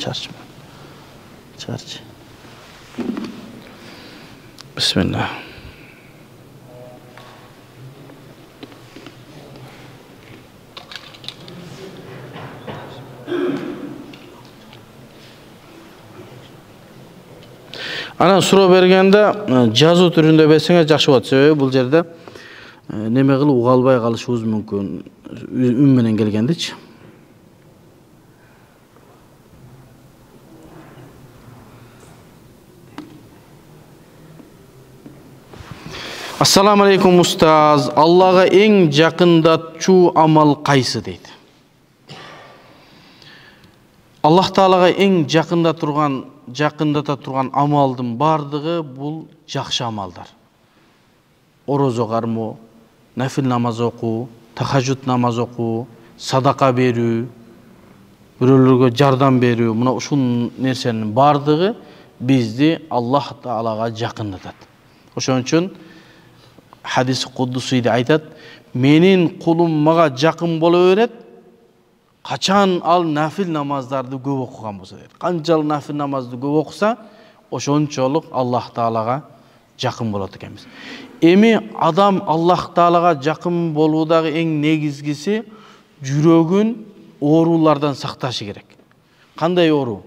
Çarşı. Çarşı. Bismillah. Ana sura bергende жазуу түрүндө берсеңер жакшы болот. Себеби бул жерде неме кылып уга албай калышыбыз мүмкүн. Үн менен келгендичи. Assalamu alaikum устаз. Аллага эң жакындатчу амал кайсы дейт. Аллах Таалага эң жакындата турган амалдын бардыгы бул жакшы амалдар. Орозо кармоо, нафил намаз окуу, тахажжуд намаз окуу, садака берүү, бирөөлөргө жардам берүү, мына ушул нерсенин бардыгы бизди Аллах Таалага жакындатат. Ошон үчүн хадис куддусийде айтат, менин кулум мага жакын боло берет, качан ал нафил намаздарды көп окуган болсо дейт. Канчалык нафил намазды көп окуса, ошончолук Аллах Таалага жакын болот экенбиз. Эми адам Аллах Таалага жакын болуудагы эң негизгиси жүрөгүн оорулардан сакташы керек. Кандай оору?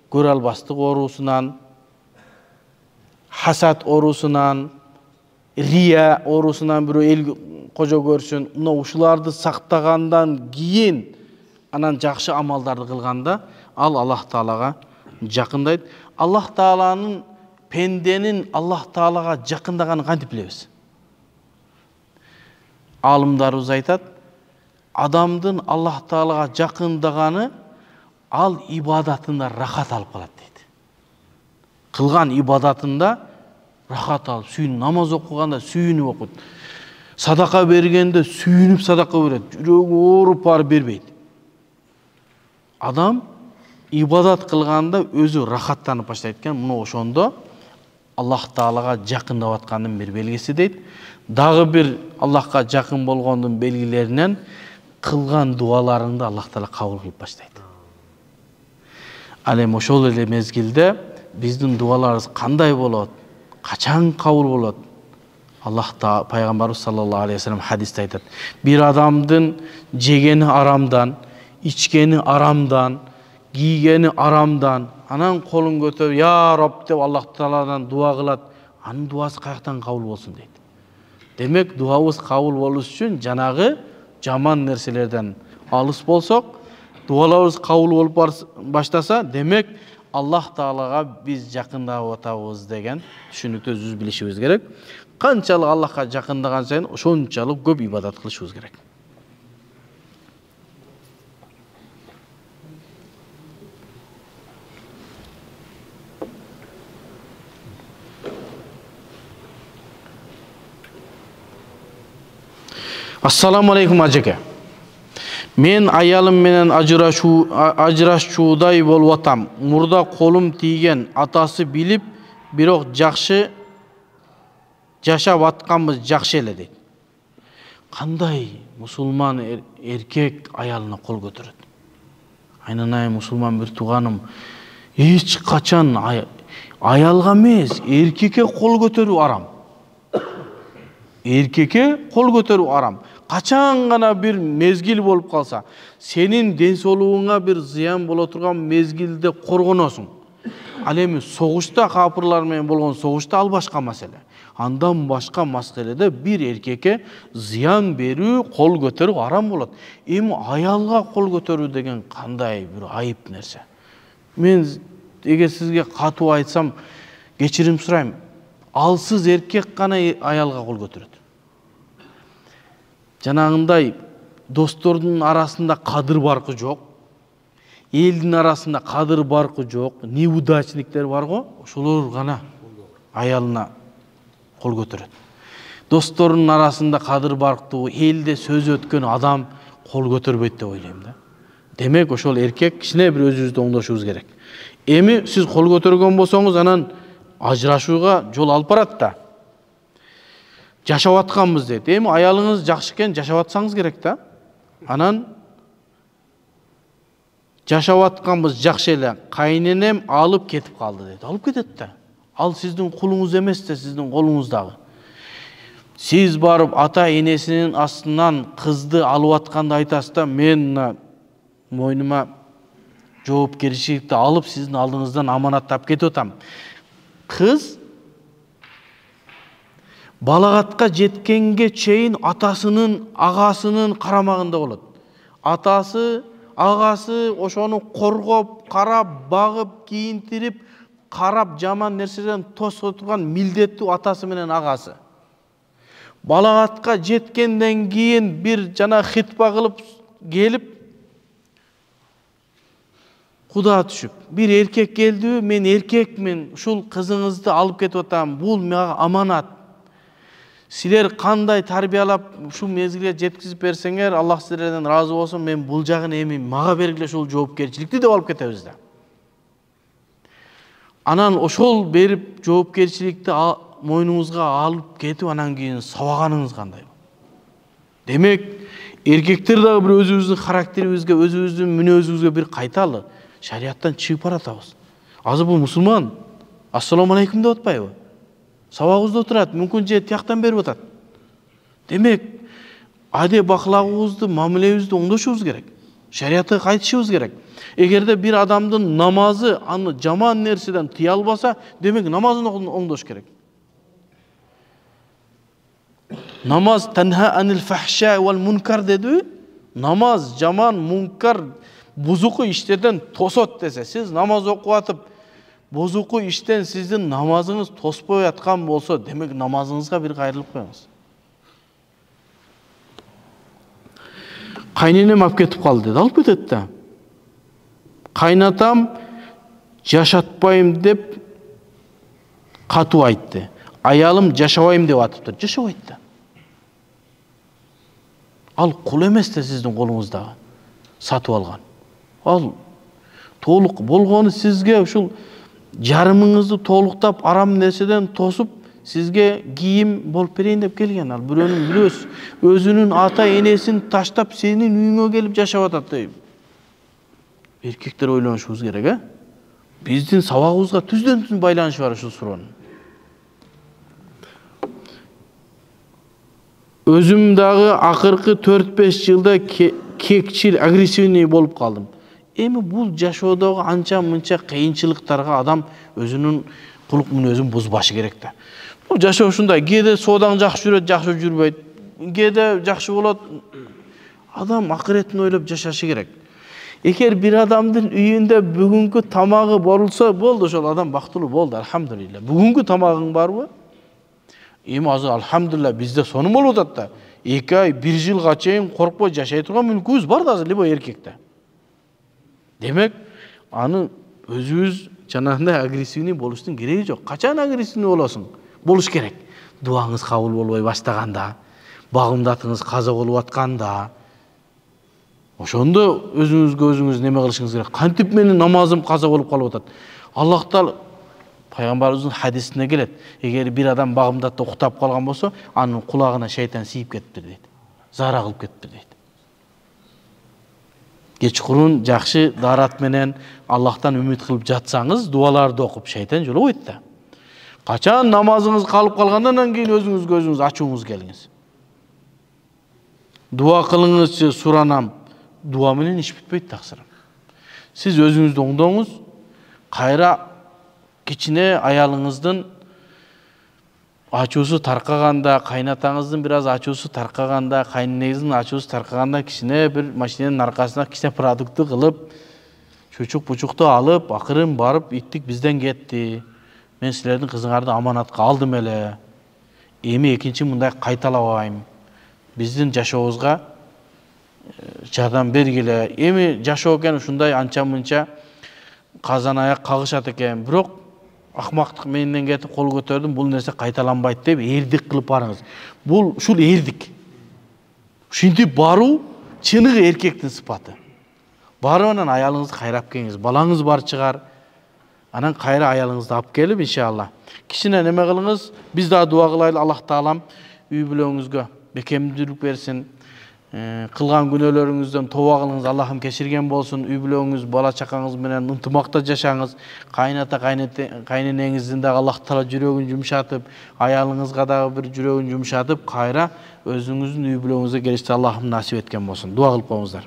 Көрө албастык оорусунан, хасад оорусунан, рия оорусунан бирөө эл кожо көрсүн, мына ушуларды сактагандан кийин анан жакшы амалдарды кылганда ал Аллах Таалага жакындайт. Аллах Тааланын пенденин Аллах Таалага жакындаганын кантип билебиз? Алымдарыбыз айтат, адамдын Аллах Таалага жакындаганы ал ибадатында рахат алып калат дейт. Кылган ибадатында рахат алып, сүйүнүп, намаз окуганда сүйүнүп окуйт. Садака бергенде сүйүнүп садака берет. Жүрөгү ооруп барып бербейт. Адам ибадат кылганда өзү рахаттанып баштайт экен. Мына ошондо Аллах Таалага жакындап аткандын бир белгиси дейт. Дагы бир Аллахка жакын болгондун белгилеринен кылган дуаларыңды Аллах Таала кабыл кылып баштайт. Ал эми ошол эле мезгилде биздин дуаларыбыз кандай болот? Качан кабыл болот? Аллах Таала пайгамбарыбыз саллаллаху алейхи вассалам хадисте айтат. Бир адамдын жегени арамдан, ичкени арамдан, кийгени арамдан, анан колун көтөрүп, "Я Рабб" деп Аллах Тааладан дуа кылат. Анын дуасы каяктан кабыл болсун дейт. Демек, дуабыз кабыл болуш үчүн жанагы жаман нерселерден алыс болсок, дуаларыбыз кабыл болуп баштаса, демек Аллах Таалага биз жакындап атабыз деген түшүнүктү өзүбүз билишибиз керек. Канчалык Аллахка жакындаган сайын ошончалык көп ибадат кылышыбыз керек. Assalamu alaikum ажеке. Мен аялым менен ажырашчуудай болуп атам. Мурда колум тийген, атасы билип, бирок жакшы жашап атканбыз, жакшы эле дейт. Кандай мусулман эркек аялына кол көтөрөт? Айнанай мусулман бир тууганым, эч качан аялга эмес, эркекке кол көтөрүү арам. Эркекке кол көтөрүү арам. Качан гана бир мезгил болуп калса, сенин ден соолугуңа бир зыян боло турган мезгилде коргоносуң. Ал эми согушта капырлар менен болгон согушта ал башка маселе. Андан башка маселеде бир эркекке зыян берүү, кол көтөрүү арам болот. Эми аялга кол көтөрүү деген кандай бир айып нерсе. Мен эгер сизге катуу айтсам, кечирим сурайм. Алсыз эркек гана аялга кол көтөрөт. Жанагындай достордун арасында кадыр баркы жок, элдин арасында кадыр баркы жок, неудачниктер бар го, ошолор гана аялына кол көтөрөт. Достордун арасында кадыр барктуу, элде сөз өткөн адам кол көтөрбөйт деп ойлойм да. Демек ошол эркек кичине бир өзүбүздү оңдошубуз керек. Эми сиз кол көтөргөн болсоңуз, анан ажырашууга жол алып барат да. Жашап атканбыз дейт. Эми аялыңыз жакшы экен, жашап атсаңыз керек да. Анан жашап атканбыз жакшы эле. Кайненем алып кетип калды дейт. Алып кетет да. Ал сиздин кулуңуз эмес да, сиздин колуңуздагы. Сиз барып ата энесинин астынан кызды алып атканда айтасыз да, мен мойнума жоопкерчиликти алып сиздин алдыңыздан аманаттап кетип атам. Кыз балагатка жеткенге чейин атасынын, агасынын карамагында болот. Атасы, агасы ошону коргоп, карап, багып, кийинтирип, карап, жаман нерседен тоско турган милдеттүү атасы менен агасы. Балагатка жеткенден кийин бир жана хитба кылып келип Куда түшүп, бир эркек келди, мен эркекмин, ушул кызыңызды алып кетип атам, бул мага аманат. Силер кандай тарбиялап ушул мезгилге жеткизип берсеңер, Аллах силерден разы болсун, мен бул жагын эми мага бергиле ушул жоопкерчиликти деп алып кетебиз да. Анан ошол берип жоопкерчиликти мойнуңузга алып кетип, анан кийин сабаганыңыз кандай? Демек, эркектер дагы бир өзүбүздүн характерибизге, өзүбүздүн мүнөзүбүзгө бир кайталы. Шариаттан чыгып баратабыз. Азыр бул мусулман. Ассаламу алейкум деп атпайбы? Сабагыбызда отурат, мүмкүн же тияктан берип атат. Демек, адеп аклагыбызды, мамилебизди оңдошубуз керек. Шариатка кайтышыбыз керек. Эгерде бир адамдын намазы аны жаман нерседен тыя албаса, демек намазын оңдош керек. Намаз танха анил фахша вал мункар деди. Намаз жаман, мункар, бузуку иштерден тосот десе, сиз намаз окуп атып, бузуку иштен сиздин намазыңыз тоспой аткан болсо, демек намазыңызга бир кайрылып коюңуз. Кайненем алып кетип калды деди, алып кетет да. Кайнатам жашатпайм деп катуу айтты. Аялым жашабайм деп атыптыр. Жашабайт да. Ал кул эмес да сиздин колуңуздагы. Сатып алган. Ал толук болгону сизге ушул жарымыңызды толуктап арам нерседен тосуп сизге кийим болуп берейин деп келген. Ал бирөөнүн мүлөс өзүнүн ата энесин таштап сенин үйүңө келип жашап атат дейм. Эркектер ойлонушубуз керек, Биздин сабагыбызга түздөн-түз байланышы бар ушул суроонун. Өзүм дагы акыркы 4-5 жылда кекчил, агрессивный болуп калдым. Эми бул жашоодогу анча-мынча кыйынчылыктарга адам өзүнүн кулук мүнөзүн бузбашы керек да. Бул жашоо ушундай, кээде соодаң жакшы жүрөт, жакшы жүрбөйт. Кээде жакшы болот. Адам акыретин ойлоп жашашы керек. Эгер бир адамдын үйүндө бүгүнкү тамагы болсо, болду, ошол адам бактылуу болду, алхамдулилла. Бүгүнкү тамагың барбы? Эми азыр алхамдулилла бизде сонун болуп атат да. 2 ай, 1 жылга чейин коркпой жашай турган мүмкүнбүз бар да азыр любой эркекте. Демек, аны өзүбүз жанагындай агрессивный болуштун кереги жок. Качан агрессивный болосуң? Болуш керек. Дуаңыз кабыл болбой баштаганда, багымдатыңыз каза болуп атканда, ошондо өзүңүзгө өзүңүз неме кылышыңыз керек. Кантип менин намазым каза болуп калып атат? Аллах Таала пайгамбарыбыздын хадисинде келет. Эгер бир адам багымдатта уктап калган болсо, анын кулагына шейтан сийип кетиптир дейт. Зара кылып кетиптир дейт. Кечкурун жакшы дарат менен Аллахтан үмүт кылып жатсаңыз, дуаларды окуп шейтан жолобойт да. Качан намазыңыз калып калгандан кийин өзүңүзгө өзүңүз ачууңуз келиңиз. Дуа кылыңызчы, суранам. Дуа менен иш бүтпөйт таксырым. Сиз өзүңүздү оңдоңуз, кайра кичине аялыңыздын ачуусу таркаганда, кайнатаңыздын бир аз ачуусу таркаганда, кайненеңиздин ачуусу таркаганда кичине бир машинанын аркасына кичине продукты кылып, чучук-пучукту алып, акырын барып, иттик бизден кетти. Мен силердин кызыңарды аманатка алдым эле. Эми экинчи мындай кайталабайм. Биздин жашообузга жардам бергиле. Эми жашоо экен ушундай анча-мынча казан аяк кагышат экен. Бирок акмактык менен кетип кол көтөрдүм, бул нерсе кайталанбайт деп эрдик кылып барыңыз. Бул ушул эрдик. Ушинтип баруу чыныгы эркектин сыпаты. Барып анан аялыңызды кайрап келиңиз. Балаңыз бар чыгар. Анан кайра аялыңызды алып келип, иншалла. Кичине неме кылыңыз, биз да дуа кылайлы, Аллах Таалам үй бүлөңүзгө бекемдүүлүк берсин. Кылган күнөөлөрүңүздөн тооба кылыңыз, Аллахым кечирген болсун. Үй бүлөңүз, бала чакаңыз менен ынтымакта жашаңыз. Кайната кайненеңиздин дагы Аллах Таала жүрөгүн жумшатып, аялыңызга дагы бир жүрөгүн жумшатып, кайра өзүңүздүн үй бүлөңүзгө келишти Аллахым насип эткен болсун. Дуа кылып коюңуздар.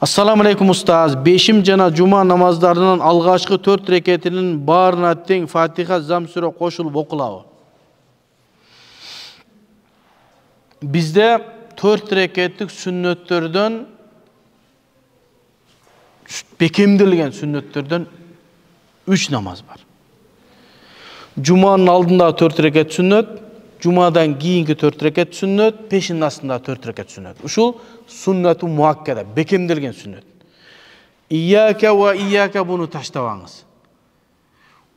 Ассаламу алейкум устаз. Бешим жана жума намаздарынын алгачкы 4 рекетинин баарына тең Фатиха, Зам сүрө кошулуп окулабы? Bizde 4 reketlik sünnetlerden bekemdilgen sünnetlerden 3 namaz var. Cuma'nın aldında 4 reket sünnet, Cuma'dan keyinki 4 reket sünnet, peşinin aslında 4 reket sünnet. Uşul sünnet-i muhakkada, bekemdilgen sünnet. İyyâke ve iyyâke bunu taştavanız.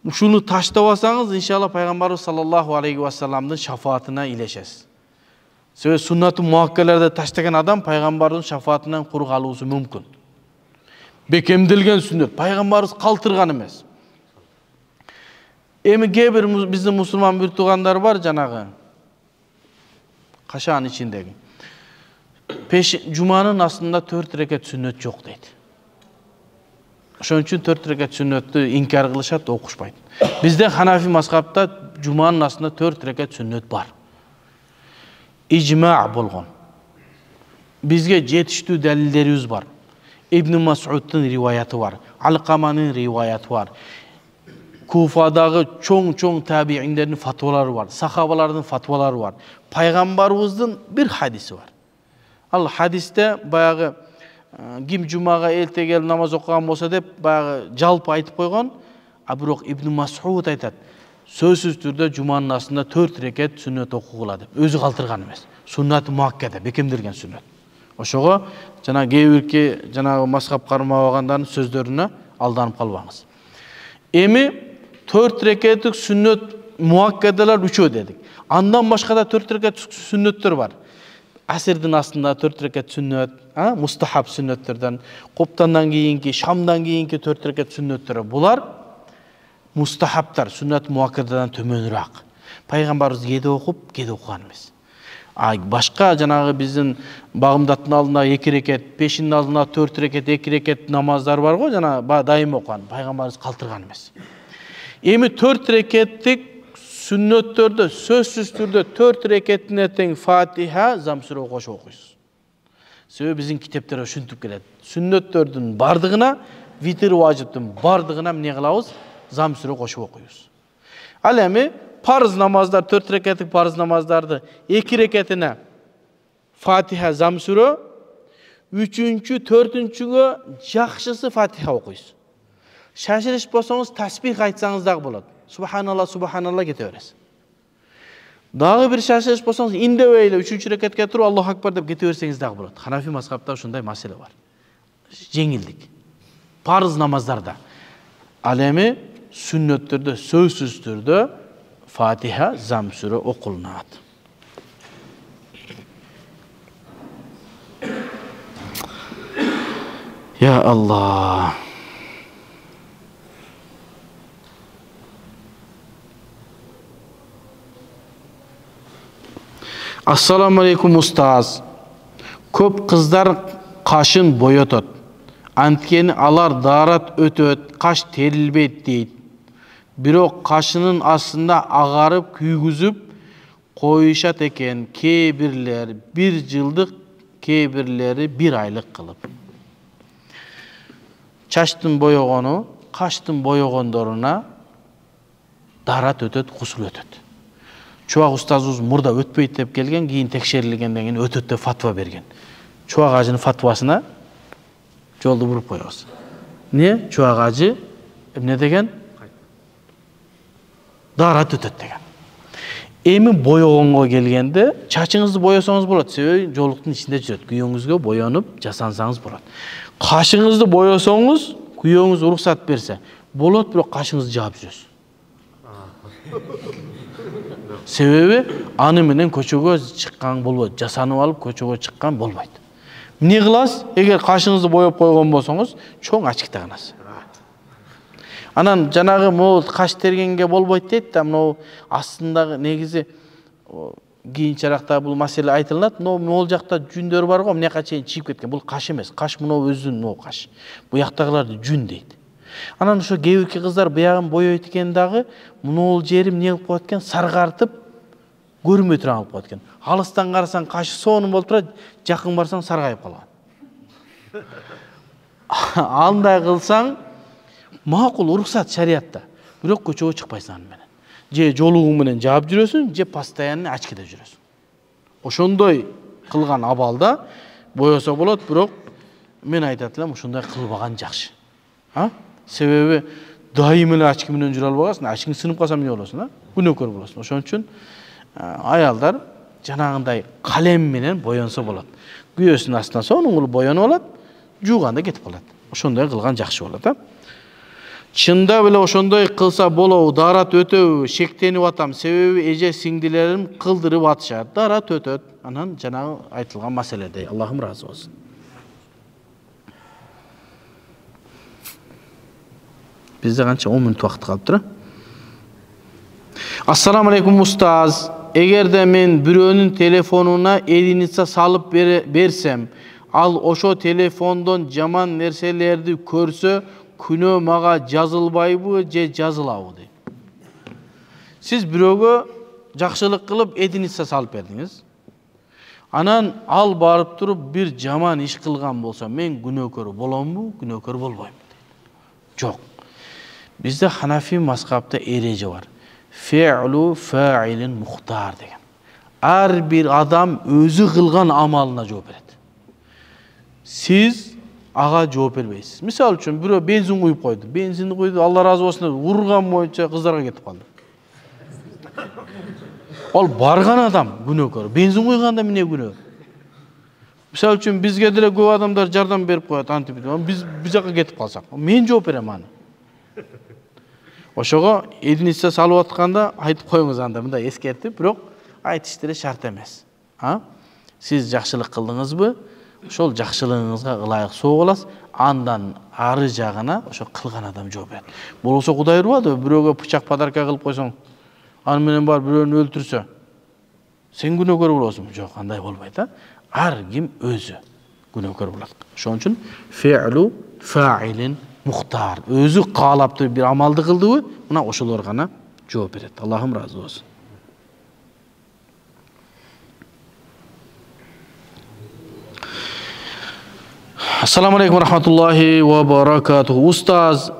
Uşunu taştavasanız inşallah Peygamber sallallahu aleyhi ve sellem'in şafaatine ileşesiz. Себеби суннаты муаккаларды таштаган адам пайгамбардын шафаатынан кур калуусу мүмкүн. Бекемдилген сүннөт, пайгамбарыбыз калтырган эмес. Эми кээ бир биздин мусулман бир туугандар бар, жанагы кашаанын ичиндеги. Жуманын астында 4 рекет сүннөт жок дейт. Ошон үчүн 4 рекет сүннөттү инкар кылышат, окушпайт. Бизде Ханафи мазхабта жуманын астында 4 рекет сүннөт бар. İcma bolgon. Bizge жетиштүү dalillerimiz var. İbn Mas'ud'un rivayeti var. Alqama'nın rivayeti var. Kufadagı çoğ tabiinlerin fatvaları var. Sahabaların fatvaları var. Peygamberimizin bir hadisi var. Al hadiste bayağı kim cumaga elte gelip namaz okugan bolsa dep bayağı жалпы айтып койгон. Бирок İbn Mas'ud айтат. Сөзсүз түрдө жуманын астында 4 рекет сүннөт окугула деп. Өзү калтырган эмес. Суннаты муаккада, бекемдирген сүннөт. Ошого жана кээ жанагы мазхаб кармабагандардын сөздөрүнө алданып калбаңыз. Эми 4 рекеттик сүннөт муаккадалар 3 дедик. Андан башка да 4 рекет сүннөттөр бар. Асирдин астында 4 рекет сүннөт, мустахаб сүннөттөрдөн, коптандан кийинки, шамдан кийинки 4 рекет сүннөттөр. Булар мустахабтар, сүннат муаккададан төмөнүрөөк. Пайгамбарыбыз кээде окуп, кээде окуган эмес. Башка жанагы биздин багымдаттын алдында 2 рекет, пешинин алдында 4 рекет, 2 рекет намаздар бар го, жана дайым окуган. Пайгамбарыбыз калтырган эмес. Эми 4 рекеттик сүннөттөрдө сөзсүз түрдө 4 рекетине тең Фатиха, Зам сүрө кошуп окуйсуз. Себеби биздин китептерде ушинтип келет. Сүннөттөрдүн бардыгына, витир важиптин бардыгына эмне кылабыз? Зам сүрө кошуп окуйбуз. Ал эми парыз намаздар, 4 рекеттик парыз намаздарды 2 рекетине Фатиха, Зам сүрө, 3-чү, 4-чүгө жакшысы Фатиха окуйсуз. Шашырыш болсоңуз тасбих айтсаңыз дагы болот. Субханалла, субханалла кете бересиз. Дагы бир шашырыш болсоңуз индебей эле 3-чү рекетке туруп Аллаху акбар деп кете берсеңиз дагы болот. Ханафи мазхабта ушундай маселе бар. Жеңилдик. Парыз намаздарда. Ал эми сүннөттөрдө сөзсүз түрдө Фатиха, Зам сүрө окулунат. Ya Allah. Assalamu alaikum ustaz. Көп kızlar kaşın boyotot. Antkeni alar daarat ötöt, kaş terilbeyt deyt. Бирок кашынын астында агарып, күйгүзүп коюшат экен. Кээ бирлери 1 жылдык, кээ бирлери 1 айлык кылып. Чачтын боёгону, каштын боёгондоруна дарат өтөт, кусул өтөт. Чубак устазыбыз мурда өтпөйт деп келген, кийин текшерилгенден кийин өтөт деп фатва берген. Чубак ажынын фатвасына жолду буруп коебуз. Не? Чубак ажы эмне деген? Дарат өтөт деген. Эми боёгонго келгенде, чачыңызды боёсоңуз болот, себеби жолуктун ичинде жүрөт. Күйөөңүзгө боёнуп жасансаңыз болот. Кашыңызды боёсоңуз, күйөөңүз уруксат берсе, болот, бирок кашыңызды жаап жүрөсүз. Себеби аны менен көчөгө чыккан болбойт. Жасанып алып көчөгө чыккан болбойт. Эмне кыласыз? Эгер кашыңызды боёп койгон болсоңуз, чоң ачык тагынасыз. Анан жанагы могул каш тергенге болбойт дейт да, мынау астындагы негизи кийинчеракта бул маселе айтылат, но могул жакта жүндөр бар го, мынаяка чейин чийип кеткен. Бул каш эмес. Каш мынау өзүнүн могу каш. Буяктагыларды жүн дейт. Анан ошо кээ бирки кыздар буягын боёйт экен дагы, мынау жерим не кылып коет экен, саргартып көрүнбөй турган кылып коет экен. Алыстан карасаң кашы сонун болуп турат, жакын барсаң саргайып калган. Андай кылсаң макул, уруксат шариатта. Бирок көчөгө чыкпайсың аны менен. Же жолугуң менен жаап жүрөсүң, же постоянно очкиде жүрөсүң. Ошондой кылган абалда боёсо болот, бирок мен айтат элем, ошондой кылбаган жакшы. Себеби дайым эле очки менен жүрө албагансың, очкиң сынып калса эмне болосуң, күнөөкөр болосуң. Ошон үчүн аялдар жанагындай калем менен боёнсо болот. Күйөөсүнүн астынан сонун кылып боёнуп алат, жууганда кетип калат. Ошондой кылган жакшы болот, Чында беле ошондой кылса болобу, дарат өтөбү, шектенип атам. Себеби эже сиңдилерим кылдырып атышат. Дарат өтөт. Анан жанагы айтылган маселеде. Аллахым разы болсун. Бизде канча 10 мүнөт убакыт калыптыр. Ассаламу алейкум устаз. Эгерде мен бирөөнүн телефонуна единица салып берсем, ал ошо телефондон жаман нерселерди көрсө, күнөө мага жазылбайбы же жазылабы дейт. Сиз бирөөгө жакшылык кылып единица салып бердиңиз. Анан ал барып туруп бир жаман иш кылган болсо, мен күнөөкөр боломбу, күнөөкөр болбоймбу дейт. Жок. Бизде Ханафи мазхабта эреже бар. Фе'лу фаилин мухтар деген. Ар бир адам өзү кылган амалына жооп берет. Сиз ага жооп бербейсиз. Мисалы үчүн бирөө бензин куюп койду. Бензинди куйду, Алла разы болсун деп урган боюнча кыздарга кетип калды. Ал барган адам күнөөкөр. Бензин куйганда эмне күнөө? Мисалы үчүн бизге деле көп адамдар жардам берип коет, антип. Биз бир жака кетип калсак, мен жооп берем аны. Ошого единица салып атканда айтып коюңуз анда, мындай эскертип, бирок айтыш деле шарт эмес. Сиз жакшылык кылдыңызбы? Ошол жакшылыгыңызга ылайык соо кыласыз, андан ары жагына ошо кылган адам жооп берет. Болсо Кудай урбады, бирөөгө бычак подарка кылып койсоң, аны менен бар бирөөнү өлтүрсө, сен күнөөкөр болосуң. Жок, андай болбойт, Ар ким өзү күнөөкөр болот. Ошон үчүн фе'лу фаилин мухтар. Өзү каалаптыр бир амалды кылдыбы, мына ошолор гана жооп берет. Аллахым разы болсун. Ассаламу алейкум рахматуллахи ва баракатуху. Устаз,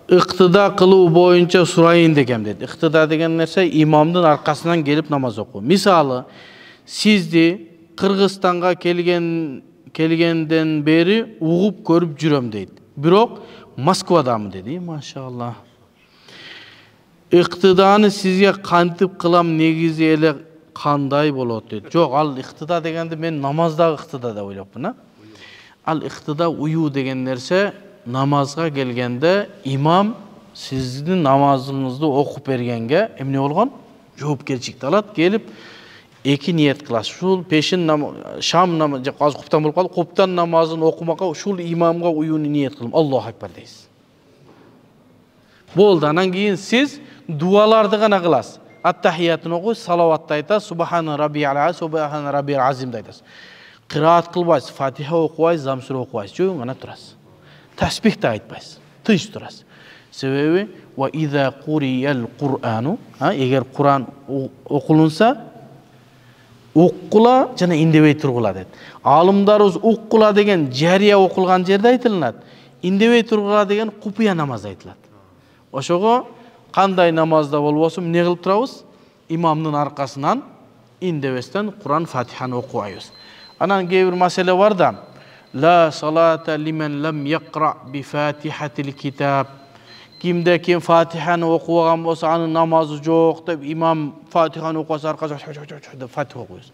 ыктыда кылуу боюнча сурайын дегем дейт. Ыктыда деген нерсе имамдын аркасынан келип намаз окуу. Мисалы, сизди Кыргызстанга келгенден бери угуп көрүп жүрөм дейт. Бирок Москвадамы деди, машалла. Ыктыданы сизге кантип кылам, негизи эле кандай болот дейт. Жок, ал ыктыда дегенде мен намаздагы ыктыда деп ойлопмун, Ал ыктыда уюу деген нерсе намазга келгенде имам сиздин намазыңызды окуп бергенге эмне болгон? Жоопкерчиликти алат, келип эки ниет кыласыз. Ушул пешин шам намазы, азыр куптан болуп калды, куптан намазын окумакка ушул имамга уюуну ниет кылып, Аллаху акбар дейсиз. Болду, анан кийин сиз дуаларды гана кыласыз. Ат-тахиятын окуйсуз, салаватты айтасыз, субхана раббиал азим, субхана раббиал азим айтасыз. Кыраат кылбайсыз, Фатиха окубайсыз, Замсура окубайсыз, жөн гана турасыз. Таспих да айтпайсыз, тынч турасыз. Себеби ва иза куриял Кур'ану, эгер Кур'ан окулунса, уккула жана индебей тургула дейт. Алымдарыбыз уккула деген жария окулган жерде айтылат. Индебей тургула деген купуя намаз айтылат. Ошого кандай намазда болбосун эмне кылып турабыз? Имамдын аркасынан индебестен Кур'ан Фатиханы окубайбыз. Анан кээ бир маселе бар да, ла салата лимен лам якра би фатихатил китаб. Кимде ким Фатиханы окубаган болсо, анын намазы жок деп имам Фатиханы окубаса аркасынан деп Фатиха окуйбуз.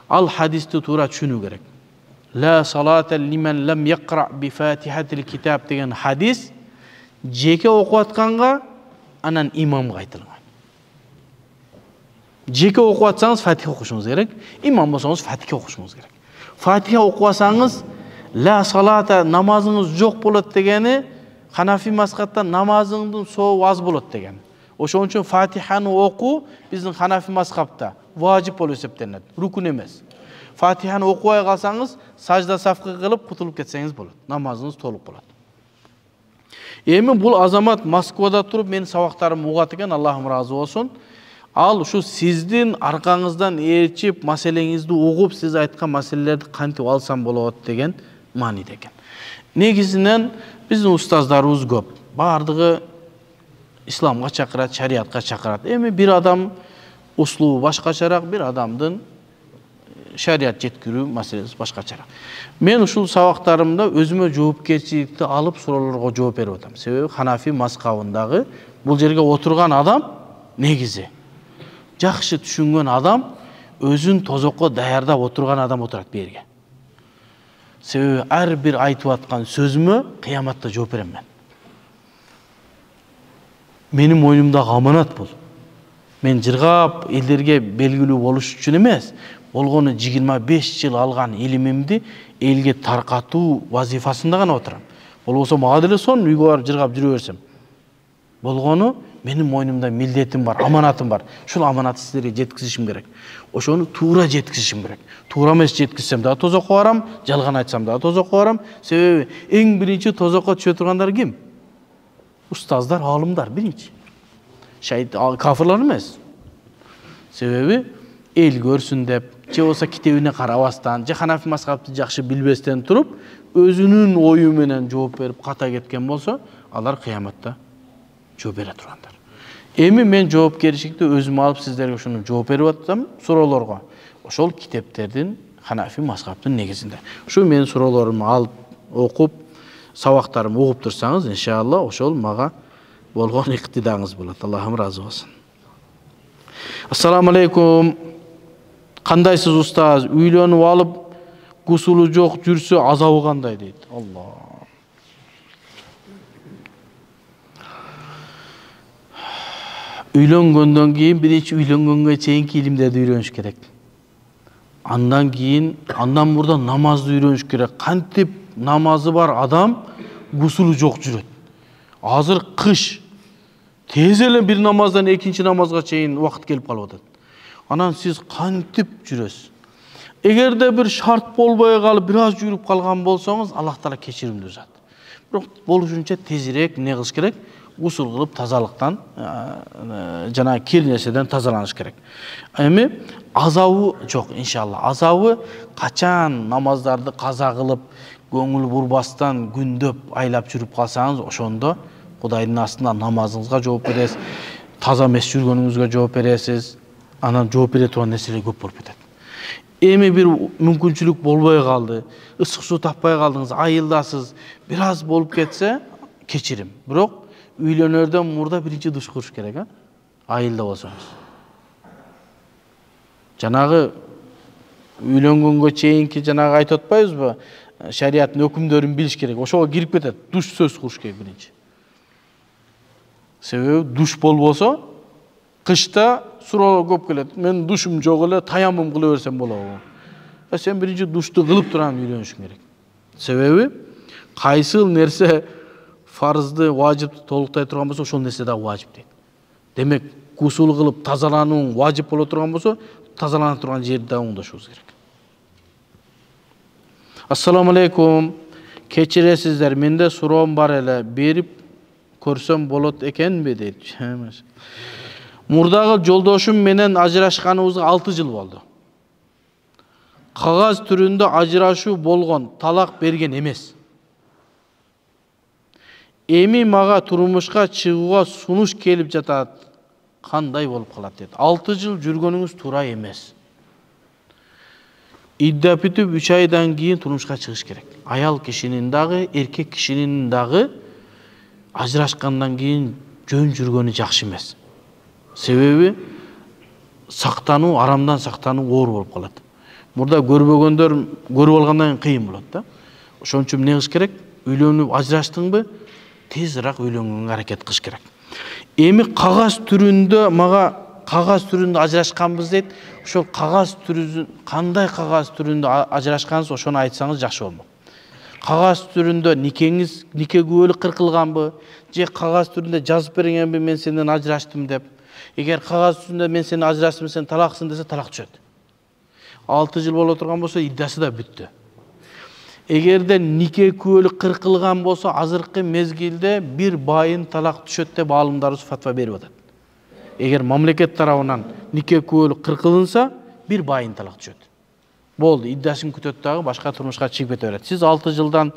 Ал хадисти туура түшүнүү керек. Ла салата лимен лам якра би фатихатил китаб деген хадис жеке окуп атканга анан имамга айтылган. Жеке окуп атсаңыз Фатиха окушуңуз керек, имам болсоңуз Фатиха окушуңуз керек. Фатиха окубасаңыз ла салата намазыңыз жок болот дегени Ханафи мазхабта намазыңдын сообу аз болот деген. Ошон үчүн Фатиханы окуу биздин Ханафи мазхабта важип болуп эсептелет, рукун эмес. Фатиханы окубай калсаңыз, сажда сафкы кылып кутулуп кетсеңиз болот. Намазыңыз толук болот. Эми бул азамат Москвада туруп менин сабактарымды угат экен, Аллахым разы болсун. Ал ушу сиздин аркаңыздан ээрчип, маселеңизди угуп, сиз айткан маселелерди кантип алсам болот деген мааниде экен. Негизинен биздин устаздарыбыз көп. Бардыгы исламга чакырат, шариатка чакырат. Эми бир адам услубу башкачараак, бир адамдын шариат жеткирүү маселеси башкачараак. Мен ушул сабактарымда өзүмө жоопкерчиликти алып суроолорго жооп берип атам. Себеби Ханафи мазхабындагы бул жерге отурган адам негизи жакшы түшүнгөн адам, өзүн тозокко даярдап отурган адам отурат бу жерге. Себеби ар бир айтып аткан сөзүмө кыяматта жооп берем мен. Менин мойнумдагы аманат бул. Мен жыргап элдерге белгилүү болуш үчүн эмес, болгону 25 жыл алган илимимди элге таркатуу вазифасында гана отурам. Болбосо мага деле сон үйгө барып жыргап жүрө берсем. Болгону менин мойнумда милдетим бар, аманатым бар. Ушул аманатты силерге жеткизишим керек. Ошону туура жеткизишим керек. Туура эмес жеткизсем дагы тозокко барам, жалган айтсам дагы тозокко барам. Себеби эң биринчи тозокко түшө тургандар ким? Устаздар, алымдар биринчи. Кафырлар эмес. Себеби эл көрсүн деп, же болсо китебине карабастан, же Ханафи мазхабты жакшы билбестен туруп, өзүнүн ою менен жооп берип ката кеткен болсо, алар кыяматта жооп бере тургандар. Эми мен жоопкерчиликти өзүм алып сиздерге ушуну жооп берип атсам суроолорго. Ошол китептердин Ханафи мазхабтын негизинде. Ушу менин суроолорумду алып окуп, сабактарымды угуп турсаңыз, иншалла ошол мага болгон иктидаңыз болот. Аллахым разы болсун. Ассаламу алейкум. Кандайсыз устаз? Үйлөнүп алып, гусулу жок жүрсө азабы кандай дейт. Алла. Үйлөнгөндөн кийин биринчи үйлөнгөнгө чейинки илимдерди үйрөнүш керек. Андан мурда намазды үйрөнүш керек. Кантип намазы бар адам гусулу жок жүрөт. Азыр кыш. Тез эле бир намаздан экинчи намазга чейин убакыт келип калып атат. Анан сиз кантип жүрөсүз? Эгерде бир шарт болбой калып, бир аз жүрүп калган болсоңуз, Аллах Таала кечиримдүү зат. Бирок болушунча тезирээк эмне кылыш керек? Гусул кылып тазалыктан, жана кир нерседен тазаланыш керек. Эми азабы жок, иншалла. Азабы качан намаздарды каза кылып, көңүл бурбастан күндөп айлап жүрүп калсаңыз, ошондо Кудайдын астында намазыңызга жооп бересиз, таза эмес жүргөнүңүзгө жооп бересиз. Анан жооп бере турган нерселер көп болуп кетет. Эми бир мүмкүнчүлүк болбой калды, ысык суу таппай калдыңыз, айылдасыз, бир аз болуп кетсе, кечирим. Бирок үйлөнөрдөн мурда биринчи душ куруш керек, айылда болсоңуз. Жанагы үйлөнгөнгө чейинки жанагы айтып атпайбызбы? Шариаттын өкүмдөрүн билиш керек. Ошого кирип кетет. Душ сөз куруш керек биринчи. Себеби душ болбосо, кышта суроо көп келет. Мен душум жок эле, таямым кыла берсем болобу? Сен биринчи душту кылып турган үйлөнүшүң керек. Себеби кайсыл нерсе фарызды, важипти толуктай турган болсо, ошол нерсе да важип дейт. Демек, гусул кылып тазалануу важип боло турган болсо, тазалана турган жерди да оңдошубуз керек. Ассаламу алейкум. Кечиресиздер, менде суроом бар эле, берип көрсөм болот экенби дейт. Мурдагы жолдошум менен ажырашканыбызга 6 жыл болду. Кагаз түрүндө ажырашуу болгон, талак берген эмес. Эми мага турмушка чыгууга сунуш келип жатат. Кандай болуп калат дейт. 6 жыл жүргөнүңүз туура эмес. Идда бүтүп 3 айдан кийин турмушка чыгыш керек. Аял кишинин дагы, эркек кишинин дагы ажырашкандан кийин жөн жүргөнү жакшы эмес. Себеби сактануу, арамдан сактануу оор болуп калат. Мурда көрбөгөндөр көрүп алгандан кийин болот да. Ошон үчүн эмне кылыш керек? Үйлөнүп ажыраштыңбы? Тезирээк үйлөнгөнгө аракет кылыш керек. Эми кагаз түрүндө мага кагаз түрүндө ажырашканбыз дейт. Ошол кагаз түрүн кандай кагаз түрүндө ажырашканыңыз ошону айтсаңыз жакшы болмок. Кагаз түрүндө нике күбөлүк кыркылганбы, же кагаз түрүндө жазып бергенби мен сенден ажыраштым деп. Эгер кагаз түрүндө мен сени ажыраштым, сен талаксың десе талак түшөт. 6 жыл боло турган болсо иддасы да бүттү. Эгерде нике күбөлүк кыркылган болсо азыркы мезгилде бир байын талак түшөт деп аалымдарыбыз фатва берип атат. Эгер мамлекет тарабынан нике күбөлүк кыркылынса, бир байын талак түшөт. Болду, иддасын күтөт дагы башка турмушка чыгып кете берет. Сиз 6 жылдан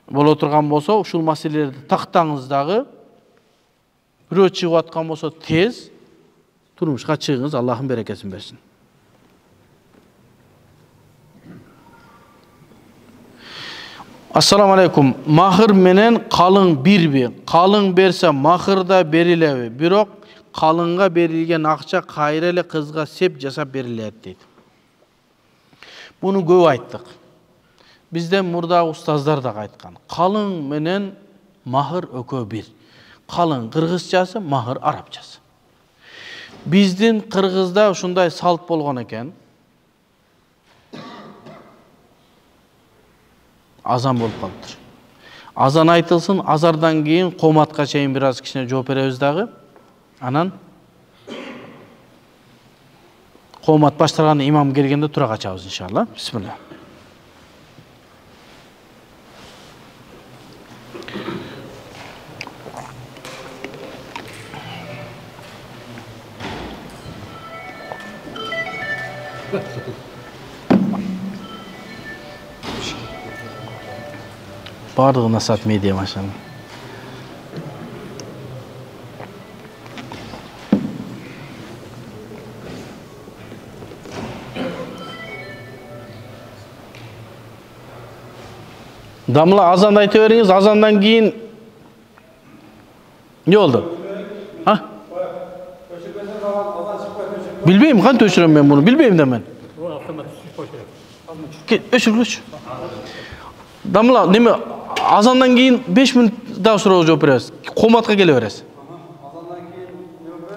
боло турган болсо, ушул маселелерди тактаңыз дагы. Бирөө чыгып аткан болсо тез турмушка чыгыңыз, Аллахым берекесин берсин. Assalamu alaikum. Mahır menen kalın birbi. Kalın berse mahır da berilebi. Birok kalınga berilgen akça kayreli kızga sep jasap berilет deydi. Bunu көп ayttık. Bizden murda ustazlar da aytkan. Kalın menen mahır ökö bir. Kalın kırgızçası, mahır arapçası. Bizdin Kırgızda ушундай salt bolgon eken. Azan bolup kalıptır. Azan aytılsın, azardan keyin qomatqa çeyin biraz kişine жооп беребиz дагы. Анан qomat башталганда имам келгенде тура качабыз иншалла. Бисмилlah. Bardığına satmayı diye maşallah. Damla azan aytı veriniz, azandan keyin ne oldu? Ha? Bilbeyim, kan töşürüm ben bunu, bilbeyim de ben. Öşür. Damla, neme? Azandan keyin 5 minut daha sonra жооп беребиz. Qomatqa kele beresiz. Azandan keyin жооп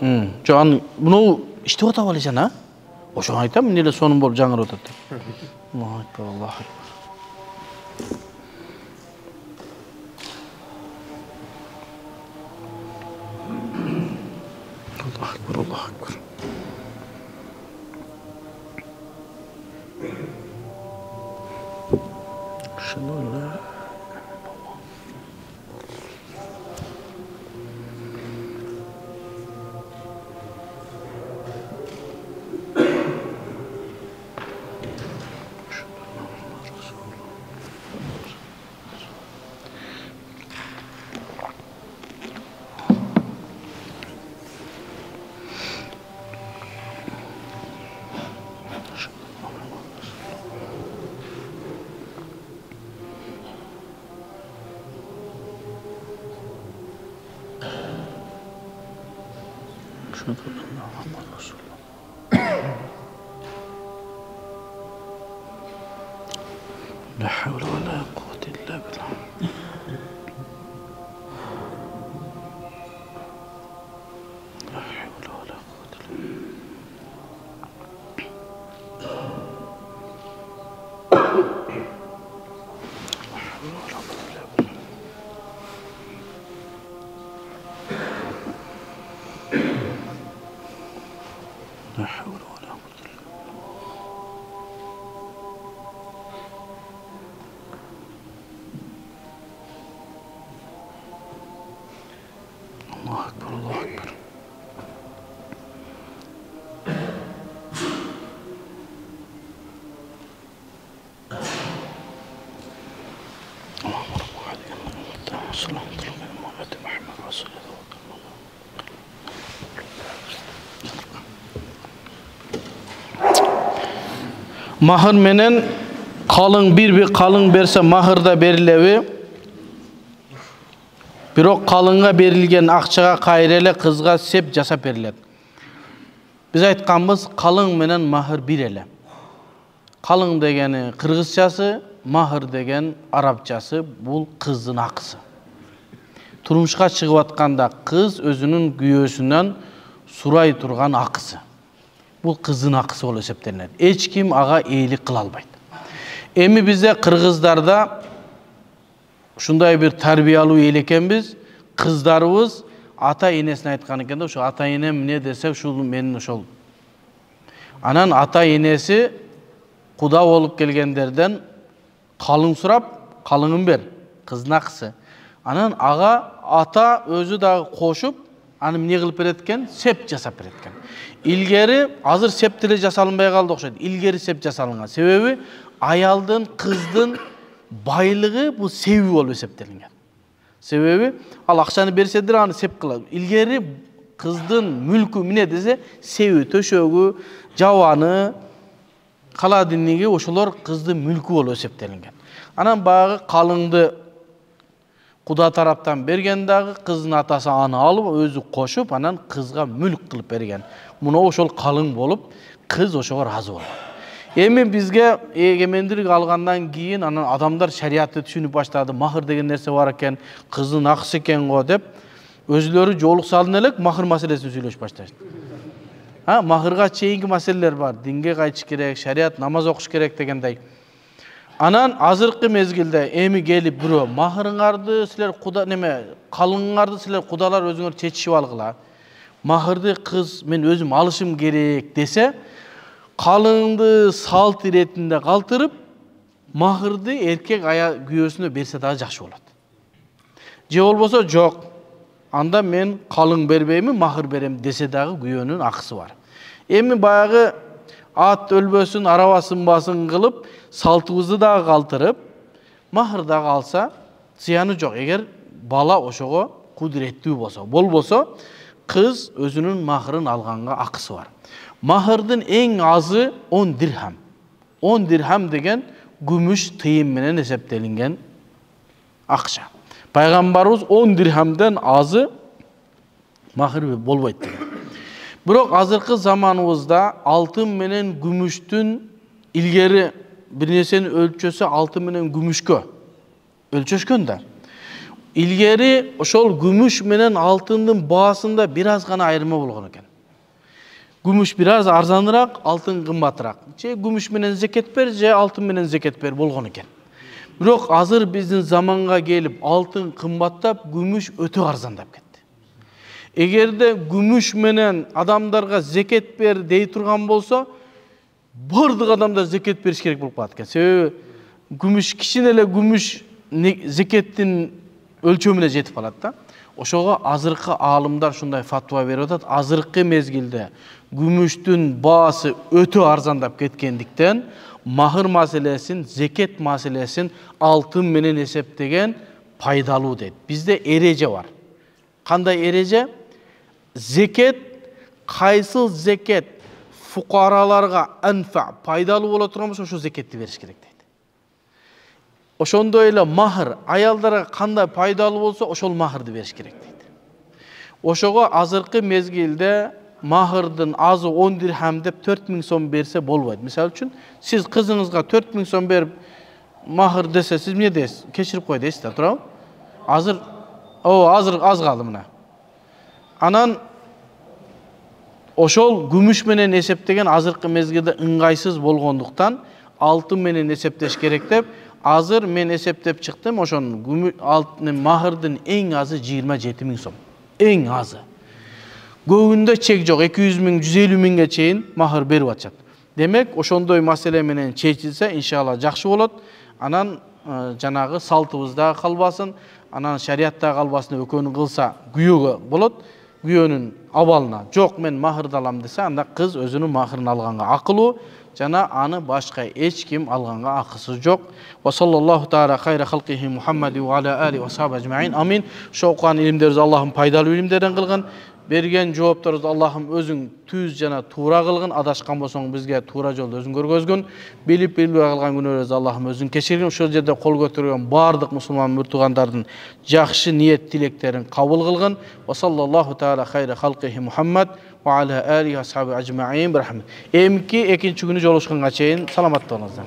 бересиz. Жоан, bunu иштеп атабы эле жана? Ошону айтам, мен эле сонун болуп жаңырып атат. Аллаху акбар, Аллаху акбар. Allahu akbar, Allahu akbar. Şunlarla La havle ve la kuvvete illa billah. La havle ve la kuvvete illa billah. La havle ve la kuvvete illa billah. Allahu akbar, Allahu akbar. Mahır menen kalın bir kalın berse mahır da berilebi. Birok kalınga berilgen akçaga kayrele kızga sep jasap berilet. Biz aytkanbız kalın menen mahır bir ele. Kalın degeni kırgızçası, mahır degen arapçası, bul kыздын akısı. Turmuşka çıkıp atkanda kız özünün güyösünden suray turgan akısı. Bul kыздын akısı ol eseptenler. Hiç kim ağa eğilik kıla albaydı. Эми бизде кыргыздарда ушундай бир тарбиялуу эл экенбиз. Кыздарыбыз ата энесине айткан экен да, ошо ата энем эмне десе ушул менин ошол. Анан ата энеси куда болуп келгендерден калың сурап, калыңын бер, кыздын акысы. Анан ага ата өзү дагы кошуп, аны эмне кылып берет экен? Сеп жасап берет экен. Илгери азыр сеп деле жасалынбай калды окшойт. Илгери сеп жасалынган. Себеби аялдын, кыздын байлыгы бул себи болуп эсептелинген. Себеби ал акчаны берседир аны сеп кылат. Илгери кыздын мүлкү эмне десе, себи, төшөгү, жабаны, каладинниги ошолор кыздын мүлкү болуп эсептелинген. Анан багы калыңды куда тараптан берген дагы кыздын атасы аны алып, өзү кошуп, анан кызга мүлк кылып берген. Муну ошол калың болуп, кыз ошого разы болгон. Эми бизге эгемендүүлүк алгандан кийин анан адамдар шариатты түшүнүп баштады. Махыр деген нерсе бар экен, кыздын акысы экен го деп, өзүлөрү жоолук салын элек махыр маселесин сүйлөшүп башташты. Махырга чейинки маселелер бар. Динге кайтыш керек, шариат, намаз окуш керек дегендей. Анан азыркы мезгилде эми келип бирөө махырыңарды силер куда неме, калыңыңарды силер кудалар өзүңөр чечишип алгыла. Махырды кыз мен өзүм алышым керек десе, калыңды салт иретинде калтырып, махырды эркек күйөөсүнө берсе дагы жакшы болот. Же болбосо жок, анда мен калың бербеймин, махыр берем десе дагы күйөөнүн акысы бар. Эми баягы ат өлбөсүн, араба сынбасын кылып, салтыбызды дагы калтырып, махыр дагы алса, зыяны жок. Эгер бала ошого кудуреттүү болсо, болбосо, кыз өзүнүн махырын алганга акысы бар. Махырдын эң азы 10 дирхам. 10 дирхам деген күмүш тыйым менен эсептелинген акча. Пайгамбарыбыз 10 дирхамдан азы махыр болбойт деген. Бирок азыркы заманыбызда алтын менен күмүштүн илгери бир нерсени өлчөсө алтын менен күмүшкө өлчөшкөн да. Илгери ошол күмүш менен алтындын баасында бир аз гана айырма болгон экен. Күмүш бир аз арзаныраак, алтын кымбатыраак. Же күмүш менен зекет бер, же алтын менен зекет бер болгон экен. Бирок азыр биздин заманга келип алтын кымбаттап, күмүш өтө арзандап кетти. Эгерде күмүш менен адамдарга зекет бер дей турган болсо, бардык адамдар зекет бериш керек болуп калат экен. Себеби күмүш кичине эле күмүш зекеттин өлчөмүнө жетип калат да. Ошого азыркы аалымдар шундай фатва берип атат. Азыркы мезгилде күмүштүн баасы өтө арзандап кеткендиктен махыр маселесин, зекет маселесин алтын менен эсептеген пайдалуу дейт. Бизде эреже бар. Кандай эреже? Зекет, кайсыл зекет фукараларга анфа пайдалуу боло турган болсо, ошол зекетти бериш керек дейт. Ошондой эле махыр аялдарга кандай пайдалуу болсо, ошол махырды бериш керек дейт. Ошого азыркы мезгилде махырдын азы 10 дирхам деп 4000 сом берсе болбойт. Мисалы үчүн, сиз кызыңызга 4000 сом берип махыр десе, сиз эмне дейсиз? Кечирип кой дейсиз да, туурабы? Азыр аз калды мына. Анан ошол күмүш менен эсептеген азыркы мезгилде ыңгайсыз болгондуктан алтын менен эсептеш керек деп, азыр мен эсептеп чыктым, ошонун махырдын эң азы 27 000 сом. Эң азы. Көбүндө чек жок, 200 000, 150 000ге чейин махыр берип атышат. Демек, ошондой маселе менен чечилсе, иншалла жакшы болот. Анан жанагы салтыбызда калбасын, анан шариатта калбасын, экөөнү кылса күйөөгө болот. Күйөөнүн абалына жок мен махырды алам десе, анда кыз өзүнүн махырын алганга акылуу, жана аны башка эч ким алганга акысы жок. Ва саллаллаху таала хайра халкихи Мухаммади ва аля али ва сахаби ажмаин. Амин. Шоккан илимдерибизди Аллахым пайдалуу илимдерден кылгын. Берген жоопторубузду Аллахым өзүң түз жана туура кылгын. Адашкан болсоң бизге туура жолду өзүң көргөзгүн. Билип билбей кылган күнөөбүздү Аллахым өзүң кечиргин. Ушул жерде кол көтөргөн бардык мусулман муртугандардын жакшы ниет тилектерин кабыл кылгын. Ва саллаллаху таала хайра халкихи Мухаммад ва аля алихи ва сахаби ажмаин. Эмки экинчи күнү жолугушканга чейин саламат болуңуздар.